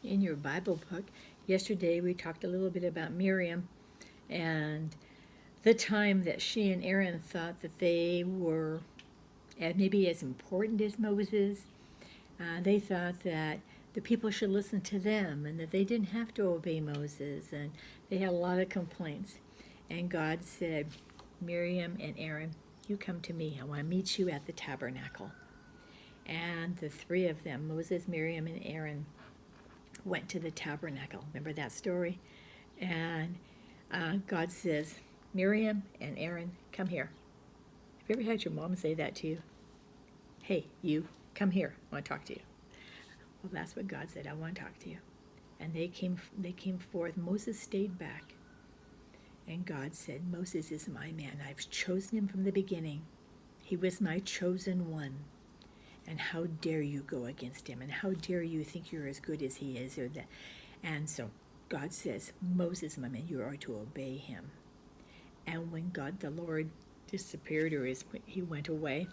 in your Bible book. Yesterday we talked a little bit about Miriam and the time that she and Aaron thought that they were maybe as important as Moses. They thought that the people should listen to them and that they didn't have to obey Moses, and they had a lot of complaints. And God said, Miriam and Aaron, you come to me. I want to meet you at the tabernacle. And the three of them, Moses, Miriam, and Aaron, went to the tabernacle. Remember that story? And God says, Miriam and Aaron, come here. Have you ever had your mom say that to you? Hey, you, come here. I want to talk to you. Well, that's what God said. I want to talk to you. And they came forth. Moses stayed back. And God said, Moses is my man. I've chosen him from the beginning. He was my chosen one. And how dare you go against him? And how dare you think you're as good as he is? And so God says, Moses, my man, you are to obey him. And when God, the Lord, disappeared, or he went away,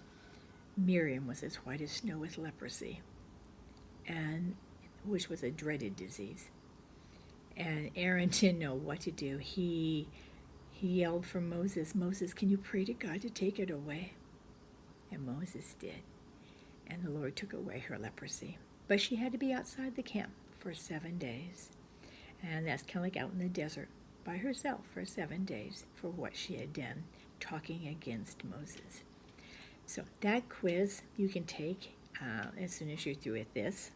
Miriam was as white as snow with leprosy, and which was a dreaded disease. And Aaron didn't know what to do. He yelled for Moses, Moses, can you pray to God to take it away? And Moses did. And the Lord took away her leprosy. But she had to be outside the camp for 7 days. And that's kind of like out in the desert by herself for 7 days for what she had done, talking against Moses. So that quiz you can take as soon as you're through with this.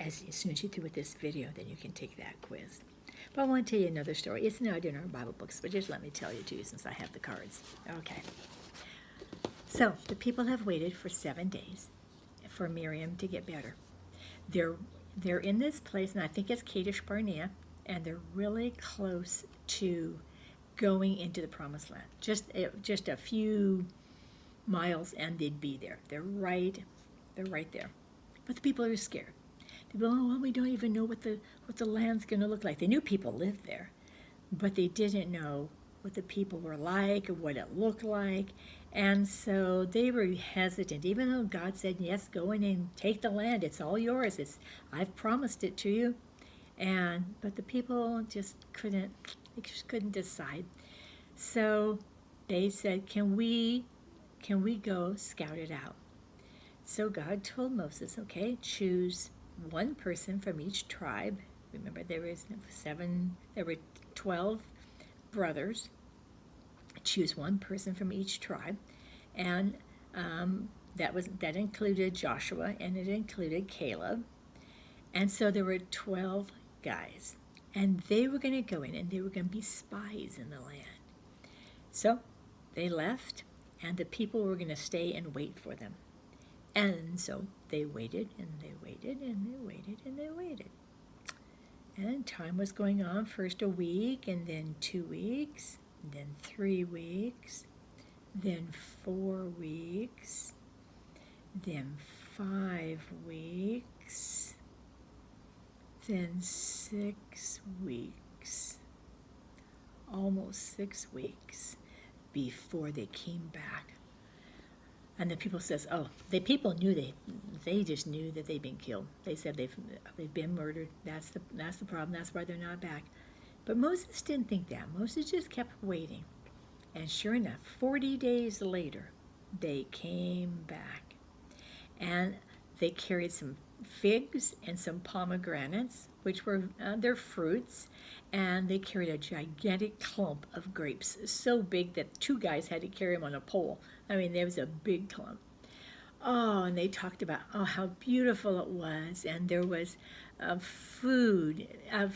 As soon as you're through with this video, then you can take that quiz. But I want to tell you another story. It's not in our Bible books, but just let me tell you too, since I have the cards. Okay. So the people have waited for 7 days for Miriam to get better. They're in this place, and I think it's Kadesh Barnea, and they're really close to going into the Promised Land. Just a few miles, and they'd be there. They're right there. But the people are scared. They go, oh, well, we don't even know what the land's going to look like. They knew people lived there, but they didn't know what the people were like or what it looked like. And so they were hesitant, even though God said, yes, go in and take the land. It's all yours. I've promised it to you. But the people just couldn't decide. So they said, can we go scout it out? So God told Moses, okay, choose one person from each tribe. Remember, there were 12 brothers. Choose one person from each tribe, and that included Joshua, and it included Caleb. And so there were 12 guys, and they were going to go in, and they were going to be spies in the land. So they left, and the people were going to stay and wait for them. And so they waited, and they waited, and they waited, and they waited. And time was going on, first a week, and then 2 weeks, then 3 weeks, then 4 weeks, then 5 weeks, then 6 weeks, almost 6 weeks before they came back. And the people says, oh, the people knew they just knew that they'd been killed. They said they've been murdered. That's the problem. That's why they're not back. But Moses didn't think that. Moses just kept waiting. And sure enough, 40 days later, they came back. And they carried some figs and some pomegranates, which were their fruits. And they carried a gigantic clump of grapes, so big that 2 guys had to carry them on a pole. I mean, there was a big clump. Oh, and they talked about how beautiful it was, and there was food.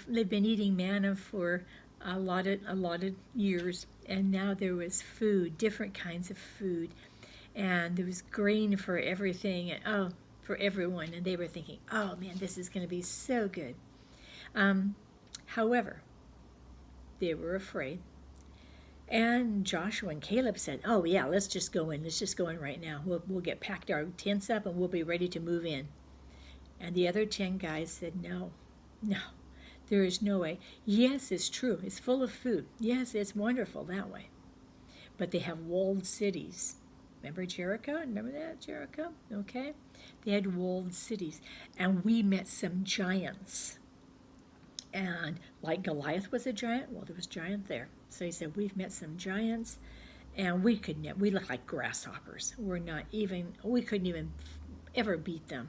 They've been eating manna for a lot of years, and now there was food, different kinds of food, and there was grain for everything, and for everyone. And they were thinking, oh man, this is going to be so good. However, they were afraid. And Joshua and Caleb said, oh yeah, let's just go in right now. We'll get packed our tents up and we'll be ready to move in. And the other 10 guys said, no, there is no way. Yes, it's true. It's full of food. Yes, it's wonderful that way. But they have walled cities. Remember Jericho? Remember that, Jericho? Okay. They had walled cities. And we met some giants. And like Goliath was a giant, well, there was a giant there. So he said, we've met some giants, and we look like grasshoppers. We couldn't even ever beat them.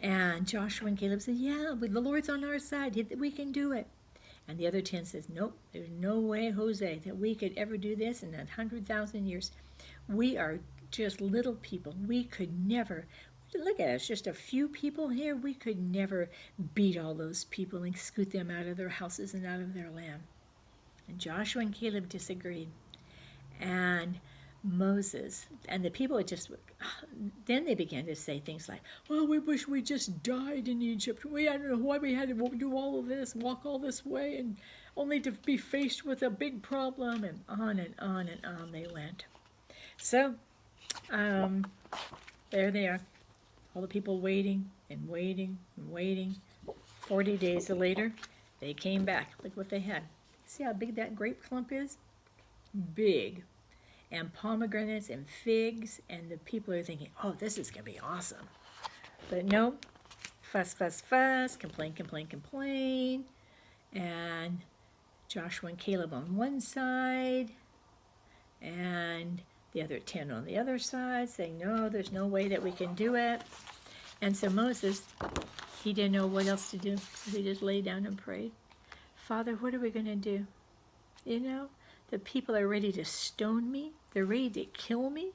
And Joshua and Caleb said, yeah, the Lord's on our side. We can do it. And the other 10 says, nope, there's no way, Jose, that we could ever do this in 100,000 years. We are just little people. We could never, look at us, just a few people here. We could never beat all those people and scoot them out of their houses and out of their land. And Joshua and Caleb disagreed. And Moses and the people then they began to say things like, well, we wish we just died in Egypt. I don't know why we had to do all of this, walk all this way, and only to be faced with a big problem, and on and on and on they went. So, there they are, all the people waiting and waiting and waiting. 40 days later, they came back. Look what they had. See how big that grape clump is? Big. And pomegranates and figs, and the people are thinking, oh, this is going to be awesome. But no, fuss, fuss, fuss, complain, complain, complain. And Joshua and Caleb on one side, and the other 10 on the other side, saying, no, there's no way that we can do it. And so Moses, he didn't know what else to do, so he just lay down and prayed. Father, what are we going to do? You know, the people are ready to stone me. They're ready to kill me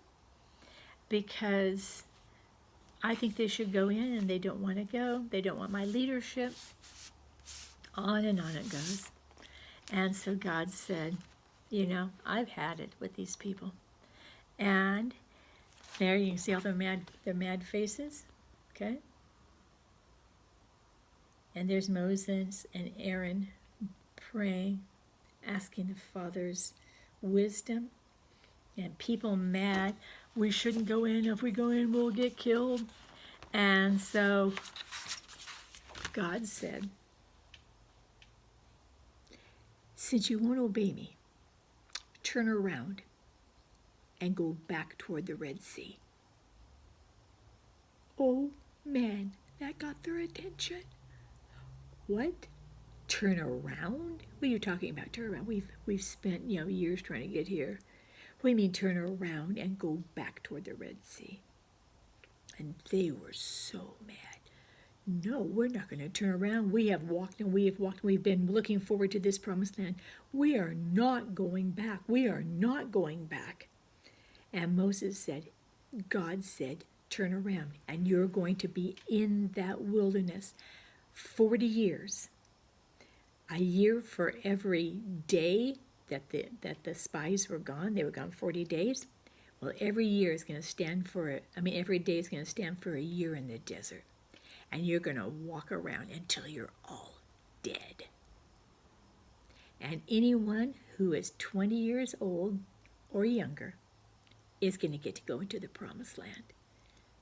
because I think they should go in and they don't want to go. They don't want my leadership. On and on it goes. And so God said, you know, I've had it with these people. And there you can see all their mad faces. Okay? And there's Moses and Aaron praying, asking the Father's wisdom. And people mad, we shouldn't go in. If we go in, we'll get killed. And so God said, since you won't obey me, turn around and go back toward the Red Sea. Oh man, that got their attention. What? Turn around? What are you talking about? Turn around. We've spent years trying to get here. What do you mean turn around and go back toward the Red Sea? And they were so mad. No, we're not going to turn around. We have walked and we have walked. We've been looking forward to this promised land. We are not going back. We are not going back. And Moses said, God said, turn around, and you're going to be in that wilderness 40 years. A year for every day that the spies were gone. They were gone 40 days. Well, every day is going to stand for a year in the desert. And you're going to walk around until you're all dead. And anyone who is 20 years old or younger is going to get to go into the promised land.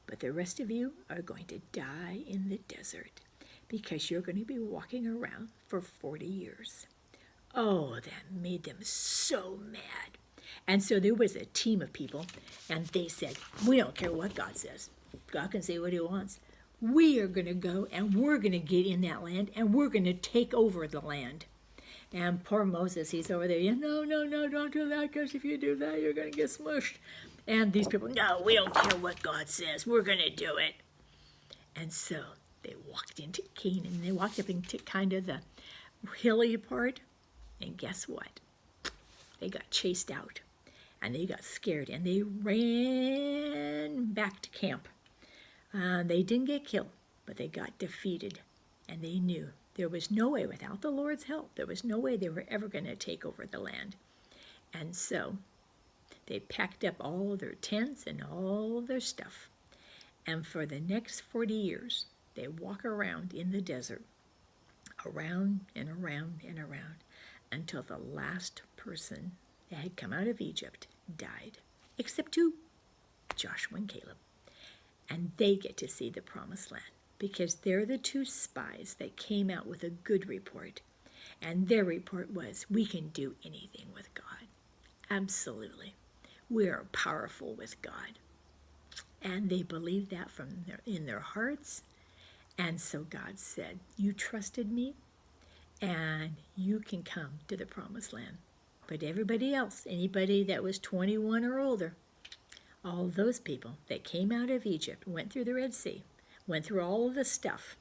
But the rest of you are going to die in the desert because you're going to be walking around for 40 years. Oh, that made them so mad. And so there was a team of people, and they said, we don't care what God says. God can say what he wants. We are going to go, and we're going to get in that land, and we're going to take over the land. And poor Moses, he's over there, no, don't do that, because if you do that, you're going to get smushed. And these people, no, we don't care what God says. We're going to do it. And so they walked into Canaan. They walked up into kind of the hilly part. And guess what? They got chased out. And they got scared. And they ran back to camp. They didn't get killed, but they got defeated. And they knew there was no way, without the Lord's help, there was no way they were ever going to take over the land. And so they packed up all their tents and all their stuff. And for the next 40 years, they walk around in the desert, around and around and around, until the last person that had come out of Egypt died, except two, Joshua and Caleb. And they get to see the promised land because they're the two spies that came out with a good report. And their report was, we can do anything with God. Absolutely. We are powerful with God. And they believed that in their hearts. And so God said, you trusted me, and you can come to the promised land. But everybody else, anybody that was 21 or older, all those people that came out of Egypt, went through the Red Sea, went through all of the stuff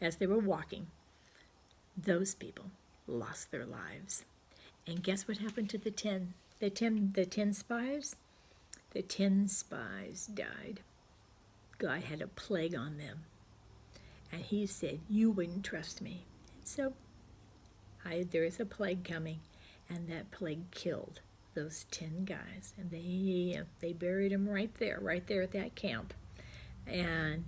as they were walking, those people lost their lives. And guess what happened to the 10 spies? The 10 spies died. God had a plague on them. And he said, you wouldn't trust me. So there is a plague coming, and that plague killed those 10 guys. And they buried them right there at that camp. And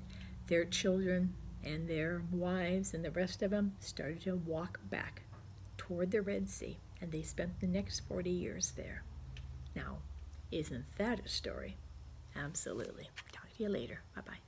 their children and their wives and the rest of them started to walk back toward the Red Sea. And they spent the next 40 years there. Now, isn't that a story? Absolutely. Talk to you later. Bye-bye.